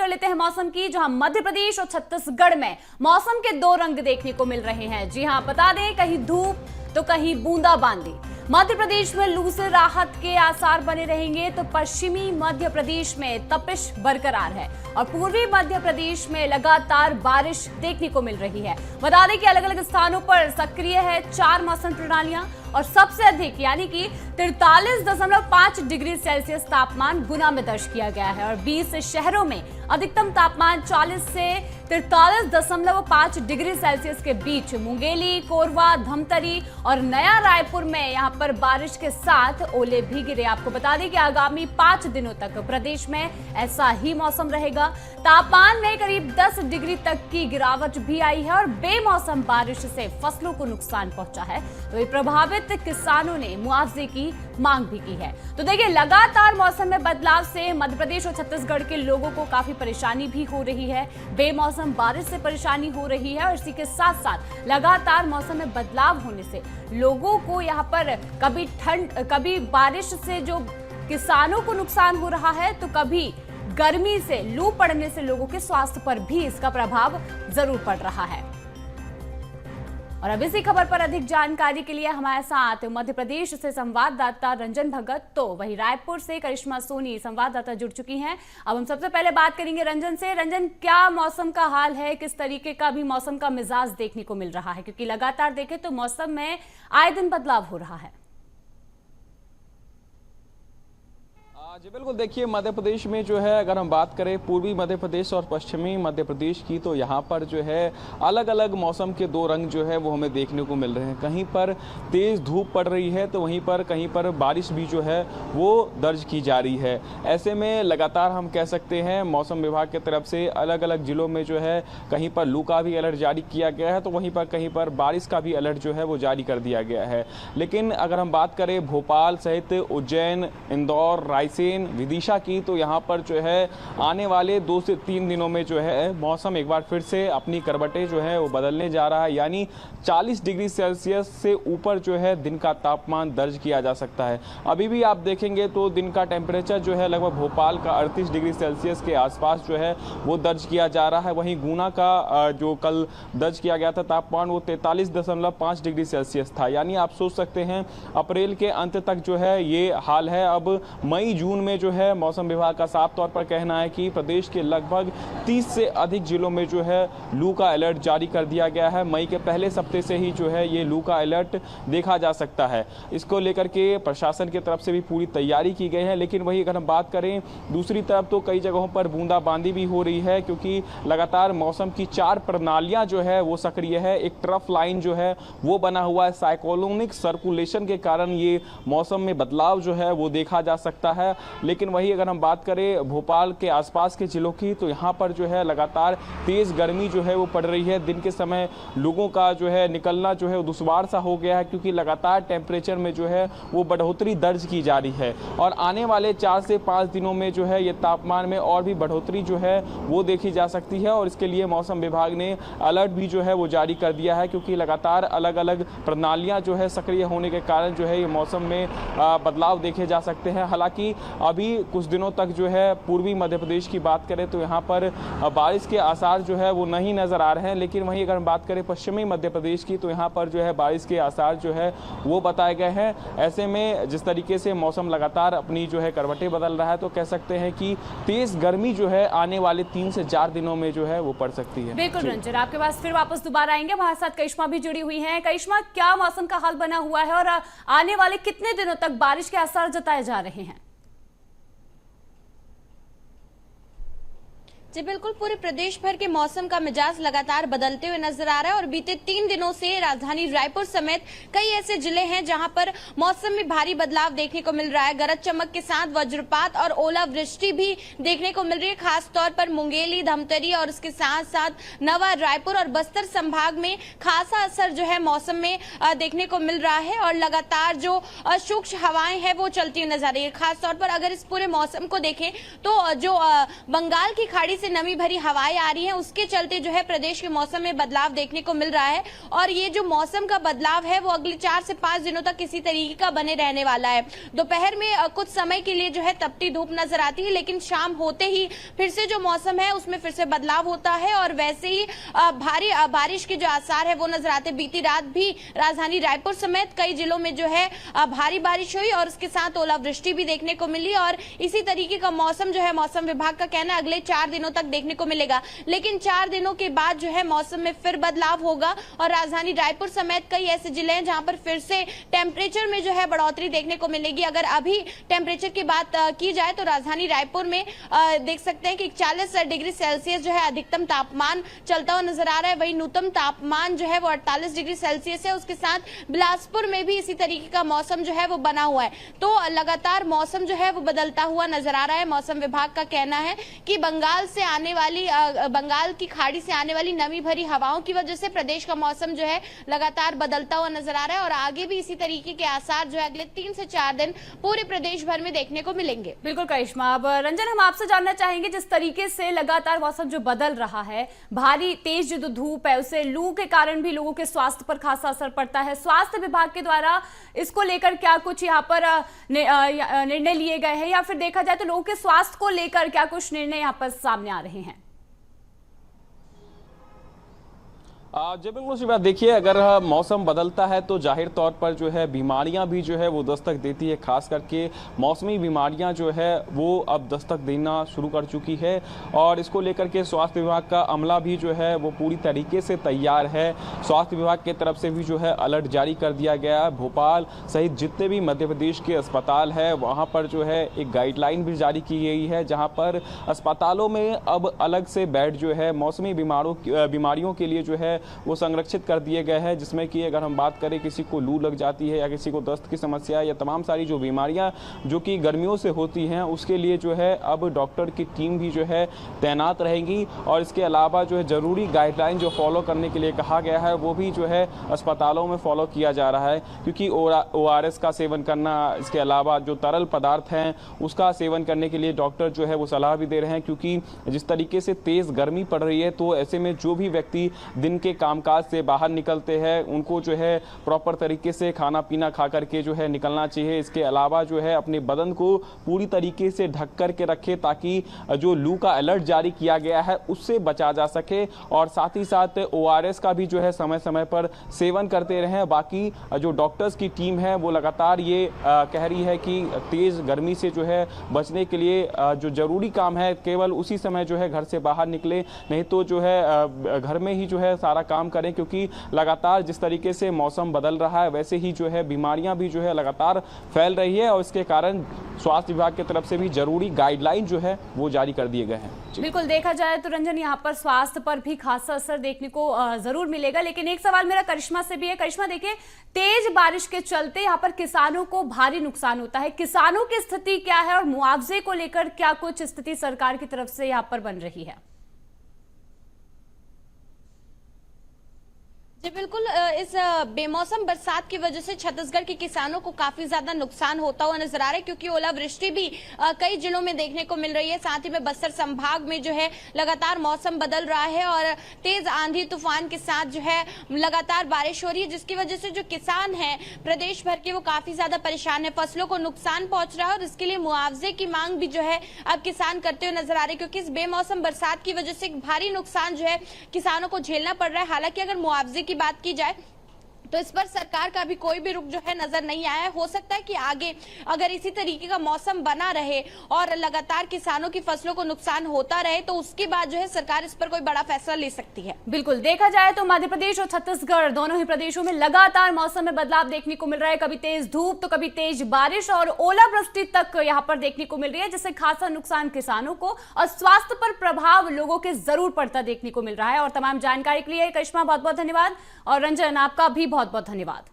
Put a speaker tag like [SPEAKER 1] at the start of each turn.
[SPEAKER 1] कर लेते हैं मौसम की, जहां मध्य प्रदेश और छत्तीसगढ़ में मौसम के दो रंग देखने को मिल रहे हैं। जी हां, बता दें कहीं धूप तो कहीं बूंदाबांदी। मध्य प्रदेश में लू से राहत के आसार बने रहेंगे तो पश्चिमी मध्य प्रदेश में तपिश बरकरार है और पूर्वी मध्य प्रदेश में लगातार बारिश देखने को मिल रही है। बता दें कि अलग अलग स्थानों पर सक्रिय है 4 मौसम प्रणालियां और सबसे अधिक यानी कि 43.5 डिग्री सेल्सियस तापमान गुना में दर्ज किया गया है और 20 शहरों में अधिकतम तापमान 40 से 43.5 डिग्री सेल्सियस के बीच। मुंगेली, कोरबा, धमतरी और नया रायपुर में यहां पर बारिश के साथ ओले भी गिरे। आपको बता दें कि आगामी 5 दिनों तक प्रदेश में ऐसा ही मौसम रहेगा। तापमान में करीब 10 डिग्री तक की गिरावट भी आई है और बेमौसम बारिश से फसलों को नुकसान पहुंचा है, तो प्रभावित किसानों ने मुआवजे की मांग भी की है। तो देखिए, लगातार मौसम में बदलाव से मध्य प्रदेश और छत्तीसगढ़ के लोगों को काफी परेशानी भी हो रही है। बेमौसम बारिश से परेशानी हो रही है और इसी के साथ साथ लगातार मौसम में बदलाव होने से लोगों को यहाँ पर कभी ठंड, कभी बारिश से जो किसानों को नुकसान हो रहा है, तो कभी गर्मी से, लू पड़ने से लोगों के स्वास्थ्य पर भी इसका प्रभाव जरूर पड़ रहा है। और अब इसी खबर पर अधिक जानकारी के लिए हमारे साथ मध्य प्रदेश से संवाददाता रंजन भगत, तो वही रायपुर से करिश्मा सोनी संवाददाता जुड़ चुकी हैं। अब हम सबसे पहले बात करेंगे रंजन से। रंजन, क्या मौसम का हाल है, किस तरीके का भी मौसम का मिजाज देखने को मिल रहा है, क्योंकि लगातार देखें तो मौसम में आए दिन बदलाव हो रहा है।
[SPEAKER 2] जी बिल्कुल, देखिए मध्य प्रदेश में जो है अगर हम बात करें पूर्वी मध्य प्रदेश और पश्चिमी मध्य प्रदेश की, तो यहाँ पर जो है अलग अलग मौसम के दो रंग जो है वो हमें देखने को मिल रहे हैं। कहीं पर तेज़ धूप पड़ रही है तो वहीं पर कहीं पर बारिश भी जो है वो दर्ज की जा रही है। ऐसे में लगातार हम कह सकते हैं मौसम विभाग की तरफ से अलग अलग जिलों में जो है कहीं पर लू का भी अलर्ट जारी किया गया है, तो वहीं पर कहीं पर बारिश का भी अलर्ट जो है वो जारी कर दिया गया है। लेकिन अगर हम बात करें भोपाल सहित उज्जैन, इंदौर, रायसेन, विदिशा की, तो यहाँ पर जो है आने वाले 2 से 3 दिनों में जो है मौसम एक बार फिर से अपनी करवटें जो है वो बदलने जा रहा है, यानी 40 डिग्री सेल्सियस से ऊपर जो है दिन का तापमान दर्ज किया जा सकता है। अभी भी आप देखेंगे तो दिन का टेम्परेचर जो है लगभग भोपाल का 38 डिग्री सेल्सियस के आसपास जो है वो दर्ज किया जा रहा है। वहीं गुना का जो कल दर्ज किया गया था तापमान वो 43.5 डिग्री सेल्सियस था। यानी आप सोच सकते हैं अप्रैल के अंत तक जो है ये हाल है। अब मई जून में जो है मौसम विभाग का साफ तौर पर कहना है कि प्रदेश के लगभग 30 से अधिक जिलों में जो है लू का अलर्ट जारी कर दिया गया है। मई के पहले सप्ताह से ही जो है ये लू का अलर्ट देखा जा सकता है। इसको लेकर के प्रशासन की तरफ से भी पूरी तैयारी की गई है। लेकिन वही अगर हम बात करें दूसरी तरफ, तो कई जगहों पर बूंदाबांदी भी हो रही है, क्योंकि लगातार मौसम की 4 प्रणालियां जो है वो सक्रिय है। एक ट्रफ लाइन जो है वो बना हुआ है, साइक्लोनिक सर्कुलेशन के कारण ये मौसम में बदलाव जो है वो देखा जा सकता है। लेकिन वही अगर हम बात करें भोपाल के आसपास के जिलों की, तो यहाँ पर जो है लगातार तेज़ गर्मी जो है वो पड़ रही है। दिन के समय लोगों का जो है निकलना जो है वो दुश्वार सा हो गया है, क्योंकि लगातार टेम्परेचर में जो है वो बढ़ोतरी दर्ज की जा रही है और आने वाले 4 से 5 दिनों में जो है ये तापमान में और भी बढ़ोतरी जो है वो देखी जा सकती है। और इसके लिए मौसम विभाग ने अलर्ट भी जो है वो जारी कर दिया है, क्योंकि लगातार अलग अलग प्रणालियाँ जो है सक्रिय होने के कारण जो है ये मौसम में बदलाव देखे जा सकते हैं। हालांकि अभी कुछ दिनों तक जो है पूर्वी मध्य प्रदेश की बात करें तो यहाँ पर बारिश के आसार जो है वो नहीं नजर आ रहे हैं। लेकिन वहीं अगर हम बात करें पश्चिमी मध्य प्रदेश की, तो यहाँ पर जो है बारिश के आसार जो है वो बताए गए हैं। ऐसे में जिस तरीके से मौसम लगातार अपनी जो है करवटें बदल रहा है, तो कह सकते हैं कि तेज गर्मी जो है आने वाले 3 से 4 दिनों में जो है वो पड़ सकती है।
[SPEAKER 1] बिल्कुल रंजन, आपके पास फिर वापस दोबारा आएंगे। हमारे साथ करिश्मा भी जुड़ी हुई है। करिश्मा, क्या मौसम का हाल बना हुआ है और आने वाले कितने दिनों तक बारिश के आसार जताए जा रहे हैं?
[SPEAKER 3] जी बिल्कुल, पूरे प्रदेश भर के मौसम का मिजाज लगातार बदलते हुए नजर आ रहा है और बीते 3 दिनों से राजधानी रायपुर समेत कई ऐसे जिले हैं जहां पर मौसम में भारी बदलाव देखने को मिल रहा है। गरज चमक के साथ वज्रपात और ओलावृष्टि भी देखने को मिल रही है। खास तौर पर मुंगेली, धमतरी और उसके साथ साथ नवा रायपुर और बस्तर संभाग में खासा असर जो है मौसम में देखने को मिल रहा है और लगातार जो सूक्ष्म हवाएं हैं वो चलती हुई नजर आ रही है। खास तौर पर अगर इस पूरे मौसम को देखें तो जो बंगाल की खाड़ी से नमी भरी हवाएं आ रही हैं, उसके चलते जो है प्रदेश के मौसम में बदलाव देखने को मिल रहा है। और ये जो मौसम का बदलाव है वो अगले 4 से 5 दिनों तक इसी तरीके का बने रहने वाला है। दोपहर में कुछ समय के लिए जो है तपती धूप नजर आती है, लेकिन शाम होते ही फिर से जो मौसम है उसमें फिर से बदलाव होता है और वैसे ही भारी बारिश के जो आसार है वो नजर आते। बीती रात भी राजधानी रायपुर समेत कई जिलों में जो है भारी बारिश हुई और उसके साथ ओलावृष्टि भी देखने को मिली और इसी तरीके का मौसम जो है मौसम विभाग का कहना है अगले 4 दिनों तक देखने को मिलेगा। लेकिन 4 दिनों के बाद जो है मौसम में फिर बदलाव होगा और राजधानी रायपुर समेत कई ऐसे जिले हैं जहां पर फिर से टेम्परेचर में जो है बढ़ोतरी देखने को मिलेगी। अगर अभी टेम्परेचर की बात की जाए तो राजधानी रायपुर में देख सकते हैं कि 40 डिग्री सेल्सियस जो है अधिकतम तापमान चलता हुआ नजर आ रहा है। वही न्यूनतम तापमान जो है वो 48 डिग्री सेल्सियस है। उसके साथ बिलासपुर में भी इसी तरीके का मौसम जो है वो बना हुआ है। तो लगातार मौसम जो है वो बदलता हुआ नजर आ रहा है। मौसम विभाग का कहना है कि बंगाल की खाड़ी से आने वाली नमी भरी हवाओं की वजह से प्रदेश का मौसम जो है लगातार बदलता हुआ नजर आ रहा है और आगे भी इसी तरीके के आसार जो है अगले 3 से 4 दिन पूरे प्रदेश भर में देखने को मिलेंगे।
[SPEAKER 1] बिल्कुल करिश्मा। अब रंजन, हम आपसे जानना चाहेंगे, जिस तरीके से लगातार मौसम जो बदल रहा है, भारी तेज जो धूप है उससे लू के कारण भी लोगों के स्वास्थ्य पर खासा असर पड़ता है। स्वास्थ्य विभाग के द्वारा इसको लेकर क्या कुछ यहाँ पर निर्णय लिए गए हैं या फिर देखा जाए तो लोगों के स्वास्थ्य को लेकर क्या कुछ निर्णय यहाँ पर सामने आ रहे हैं?
[SPEAKER 2] जी बिल्कुल सी बात। देखिए, अगर मौसम बदलता है तो जाहिर तौर पर जो है बीमारियां भी जो है वो दस्तक देती है। खास करके मौसमी बीमारियां जो है वो अब दस्तक देना शुरू कर चुकी है और इसको लेकर के स्वास्थ्य विभाग का अमला भी जो है वो पूरी तरीके से तैयार है। स्वास्थ्य विभाग की तरफ से भी जो है अलर्ट जारी कर दिया गया है। भोपाल सहित जितने भी मध्य प्रदेश के अस्पताल है वहाँ पर जो है एक गाइडलाइन भी जारी की गई है, जहाँ पर अस्पतालों में अब अलग से बेड जो है मौसमी बीमारियों के लिए जो है वो संरक्षित कर दिए गए हैं। जिसमें कि अगर हम बात करें किसी को लू लग जाती है या किसी को दस्त की समस्या या तमाम सारी जो बीमारियां जो कि गर्मियों से होती हैं उसके लिए जो है अब डॉक्टर की टीम भी जो है तैनात रहेगी। और इसके अलावा जो है ज़रूरी गाइडलाइन जो फॉलो करने के लिए कहा गया है वो भी जो है अस्पतालों में फॉलो किया जा रहा है, क्योंकि ORS का सेवन करना, इसके अलावा जो तरल पदार्थ हैं उसका सेवन करने के लिए डॉक्टर जो है वो सलाह भी दे रहे हैं। क्योंकि जिस तरीके से तेज़ गर्मी पड़ रही है तो ऐसे में जो भी व्यक्ति दिन के कामकाज से बाहर निकलते हैं उनको जो है प्रॉपर तरीके से खाना पीना खा करके जो है निकलना चाहिए। इसके अलावा जो है अपने बदन को पूरी तरीके से ढक करके रखे ताकि जो लू का अलर्ट जारी किया गया है उससे बचा जा सके। और साथ ही साथ ORS का भी जो है समय समय पर सेवन करते रहें। बाकी जो डॉक्टर्स की टीम है वो लगातार ये कह रही है कि तेज़ गर्मी से जो है बचने के लिए जो ज़रूरी काम है केवल उसी समय जो है घर से बाहर निकले, नहीं तो जो है घर में ही जो है सारा काम करें। क्योंकि लगातार जिस तरीके से मौसम बदल रहा है वैसे ही जो है बीमारियां भी जो है लगातार फैल रही है और इसके कारण स्वास्थ्य विभाग की तरफ से भी जरूरी गाइडलाइन जो है वो जारी कर दिए गए हैं।
[SPEAKER 1] बिल्कुल, देखा जाए तो रंजन यहाँ पर स्वास्थ्य पर भी खासा असर देखने को जरूर मिलेगा। लेकिन एक सवाल मेरा करिश्मा से भी है। करिश्मा, देखिए, तेज बारिश के चलते यहाँ पर किसानों को भारी नुकसान होता है। किसानों की स्थिति क्या है और मुआवजे को लेकर क्या कुछ स्थिति सरकार की तरफ से यहाँ पर बन रही है?
[SPEAKER 3] जी बिल्कुल, इस बेमौसम बरसात की वजह से छत्तीसगढ़ के किसानों को काफी ज्यादा नुकसान होता हुआ नजर आ रहा है, क्योंकि ओलावृष्टि भी कई जिलों में देखने को मिल रही है। साथ ही में बस्तर संभाग में जो है लगातार मौसम बदल रहा है और तेज आंधी तूफान के साथ जो है लगातार बारिश हो रही है, जिसकी वजह से जो किसान हैं प्रदेश भर के वो काफी ज्यादा परेशान है। फसलों को नुकसान पहुंच रहा है और इसके लिए मुआवजे की मांग भी जो है अब किसान करते हुए नजर आ रहे हैं, क्योंकि इस बेमौसम बरसात की वजह से एक भारी नुकसान जो है किसानों को झेलना पड़ रहा है। हालांकि अगर मुआवजे की बात की जाए तो इस पर सरकार का भी कोई भी रुख जो है नजर नहीं आया है। हो सकता है कि आगे अगर इसी तरीके का मौसम बना रहे और लगातार किसानों की फसलों को नुकसान होता रहे तो उसके बाद जो है सरकार इस पर कोई बड़ा फैसला ले सकती है।
[SPEAKER 1] बिल्कुल, देखा जाए तो मध्य प्रदेश और छत्तीसगढ़ दोनों ही प्रदेशों में लगातार मौसम में बदलाव देखने को मिल रहा है। कभी तेज धूप तो कभी तेज बारिश और ओलावृष्टि तक यहाँ पर देखने को मिल रही है, जिससे खासा नुकसान किसानों को और स्वास्थ्य पर प्रभाव लोगों के जरूर पड़ता देखने को मिल रहा है। और तमाम जानकारी के लिए करिश्मा बहुत बहुत धन्यवाद और रंजन आपका भी बहुत बहुत धन्यवाद।